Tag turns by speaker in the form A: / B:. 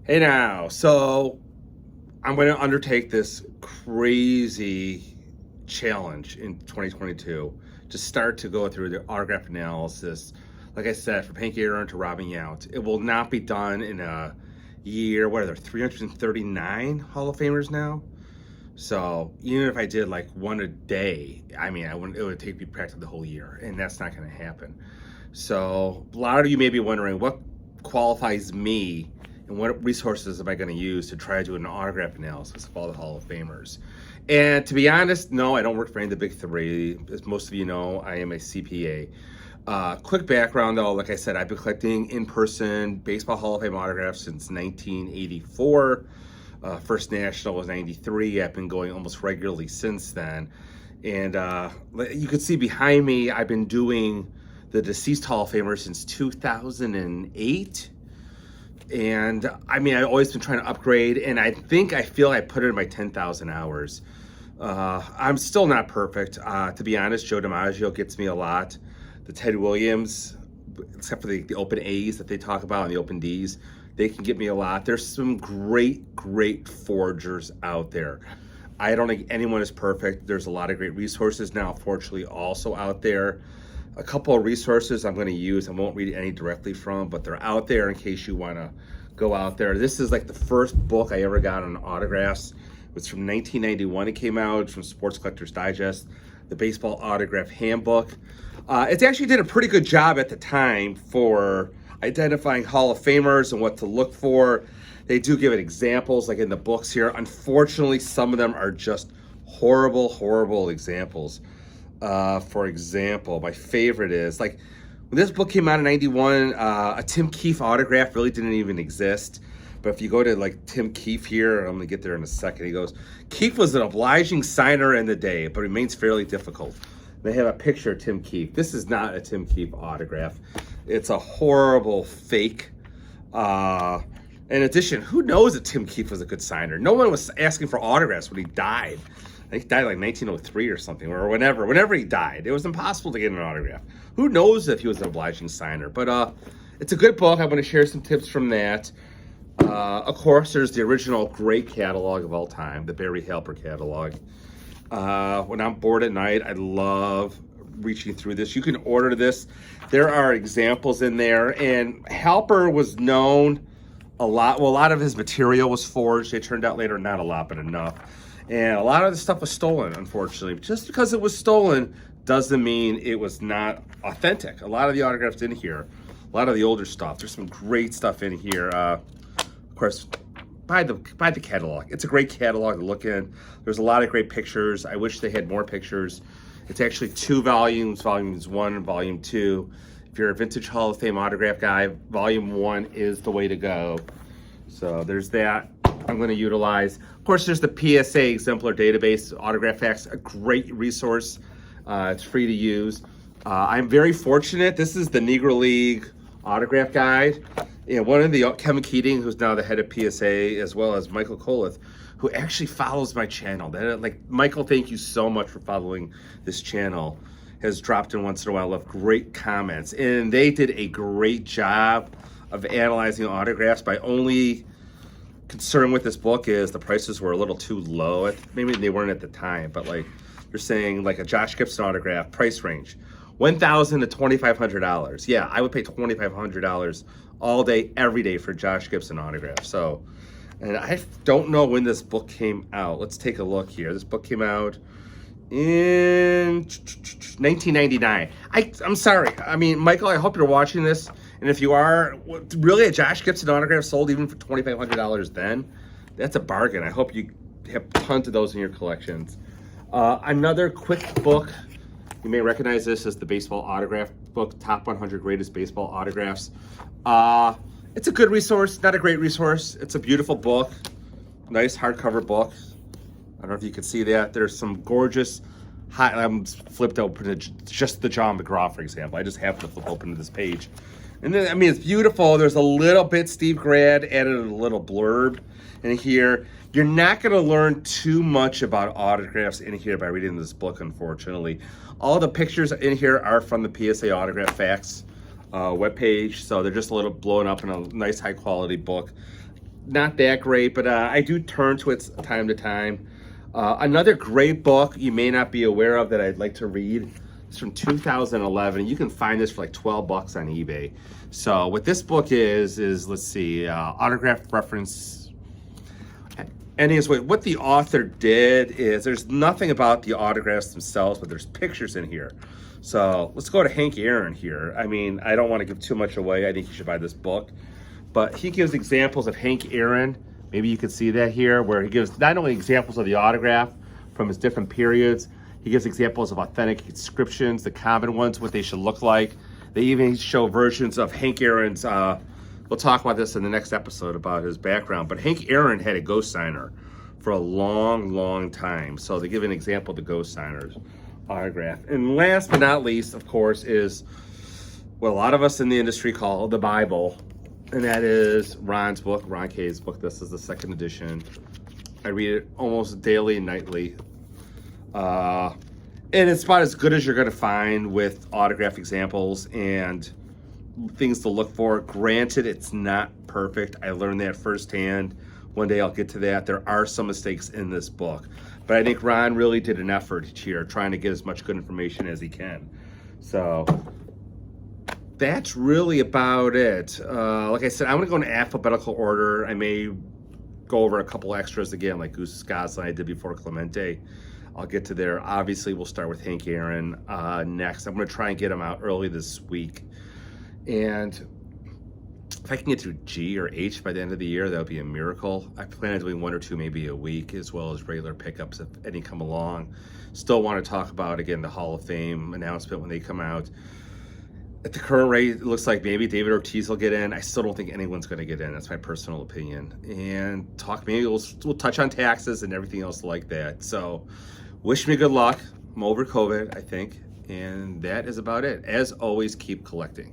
A: Hey now, so I'm going to undertake this crazy challenge in 2022 to start to go through the autograph analysis. Like I said, from Hank Aaron to Robin Yount. It will not be done in a year. What are there, 339 Hall of Famers now? So even if I did like one a day, I mean, it would take me practically the whole year, and that's not going to happen. So a lot of you may be wondering what qualifies me and what resources am I going to use to try to do an autograph analysis of all the Hall of Famers. And to be honest, no, I don't work for any of the big three. As most of you know, I am a CPA. Quick background though, like I said, I've been collecting in-person Baseball Hall of Fame autographs since 1984. First National was 93. I've been going almost regularly since then. And you can see behind me, I've been doing the deceased Hall of Famers since 2008. And I mean, I've always been trying to upgrade, and I feel I put it in my 10,000 hours. I'm still not perfect. To be honest, Joe DiMaggio gets me a lot. The Ted Williams, except for the open A's that they talk about and the open D's, they can get me a lot. There's some great forgers out there. I don't think anyone is perfect. There's a lot of great resources now, fortunately, also out there. A couple of resources I'm going to use. I won't read any directly from, but they're out there in case you want to go out there. This is like the first book I ever got on autographs. It was from 1991. It came out from Sports Collectors Digest, the Baseball Autograph Handbook. It actually did a pretty good job at the time for identifying Hall of Famers and what to look for. They do give it examples like in the books here. Unfortunately, some of them are just horrible examples. For example, my favorite is like when this book came out in 91, a Tim Keefe autograph really didn't even exist. But if you go to like Tim Keefe here, I'm gonna get there in a second. He goes, Keefe was an obliging signer in the day, but remains fairly difficult. They have a picture of Tim Keefe. This is not a Tim Keefe autograph. It's a horrible fake. In addition, who knows that Tim Keefe was a good signer? No one was asking for autographs when he died. I think he died like 1903 or something, or whenever he died. It was impossible to get an autograph. Who knows if he was an obliging signer? But it's a good book. I'm going to share some tips from that. Of course, there's the original great catalog of all time, the Barry Halper catalog. When I'm bored at night, I love reaching through this. You can order this. There are examples in there, and Halper was known a lot. Well, a lot of his material was forged. It turned out later, not a lot, but enough. And a lot of the stuff was stolen, unfortunately. Just because it was stolen doesn't mean it was not authentic. A lot of the autographs in here, a lot of the older stuff, there's some great stuff in here. Of course, buy the catalog. It's a great catalog to look in. There's a lot of great pictures. I wish they had more pictures. It's actually 2 volumes, volumes 1 and volume 2. If you're a vintage Hall of Fame autograph guy, volume 1 is the way to go. So there's that. I'm going to utilize. Of course, there's the PSA Exemplar Database, Autograph Facts, a great resource. It's free to use. I'm very fortunate. This is the Negro League Autograph Guide. And one of the, Kevin Keating, who's now the head of PSA, as well as Michael Kolith, who actually follows my channel. Michael, thank you so much for following this channel. Has dropped in once in a while, left great comments. And they did a great job of analyzing autographs. My only concern with this book is the prices were a little too low. Maybe they weren't at the time, but like they're saying like a Josh Gibson autograph price range, $1,000 to $2,500. Yeah, I would pay $2,500 all day, every day for Josh Gibson autograph. So, and I don't know when this book came out. Let's take a look here. This book came out in 1999. I'm sorry. I mean, Michael, I hope you're watching this. And if you are, really a Josh Gibson autograph sold even for $2,500 then? That's a bargain. I hope you have tons of those in your collections. Another quick book. You may recognize this as the Baseball Autograph book, Top 100 Greatest Baseball Autographs. It's a good resource, not a great resource. It's a beautiful book. Nice hardcover book. I don't know if you can see that. There's some gorgeous, I'm flipped open to just the John McGraw, for example. I just happened to flip open to this page. And then, I mean, it's beautiful. There's a little bit, Steve Grad added a little blurb in here. You're not going to learn too much about autographs in here by reading this book, unfortunately. All the pictures in here are from the PSA Autograph Facts webpage, so they're just a little blown up in a nice high-quality book. not that great, but I do turn to it time to time. Another great book you may not be aware of that I'd like to read is from 2011. You can find this for like 12 bucks on eBay. So what this book is let's see, autograph reference. Anyways, what the author did is there's nothing about the autographs themselves, but there's pictures in here. So let's go to Hank Aaron here. I mean, I don't want to give too much away. I think you should buy this book. But he gives examples of Hank Aaron. Maybe you can see that here, where he gives not only examples of the autograph from his different periods, he gives examples of authentic inscriptions, the common ones, what they should look like. They even show versions of Hank Aaron's, we'll talk about this in the next episode about his background, but Hank Aaron had a ghost signer for a long, long time. So they give an example of the ghost signer's autograph. And last but not least, of course, is what a lot of us in the industry call the Bible. And that is Ron's book, Ron Kay's book. This is the second edition. I read it almost daily and nightly. And it's about as good as you're going to find with autograph examples and things to look for. Granted, it's not perfect. I learned that firsthand. One day I'll get to that. There are some mistakes in this book. But I think Ron really did an effort here trying to get as much good information as he can. So that's really about it. Like I said, I'm going to go in alphabetical order. I may go over a couple extras again, like Goose Goslin I did before Clemente. I'll get to there. Obviously, we'll start with Hank Aaron next. I'm going to try and get him out early this week. And if I can get through G or H by the end of the year, that would be a miracle. I plan on doing one or two maybe a week, as well as regular pickups if any come along. Still want to talk about, again, the Hall of Fame announcement when they come out. At the current rate, it looks like maybe David Ortiz will get in. I still don't think anyone's going to get in. That's my personal opinion. And maybe we'll touch on taxes and everything else like that. So wish me good luck. I'm over COVID, I think. And that is about it. As always, keep collecting.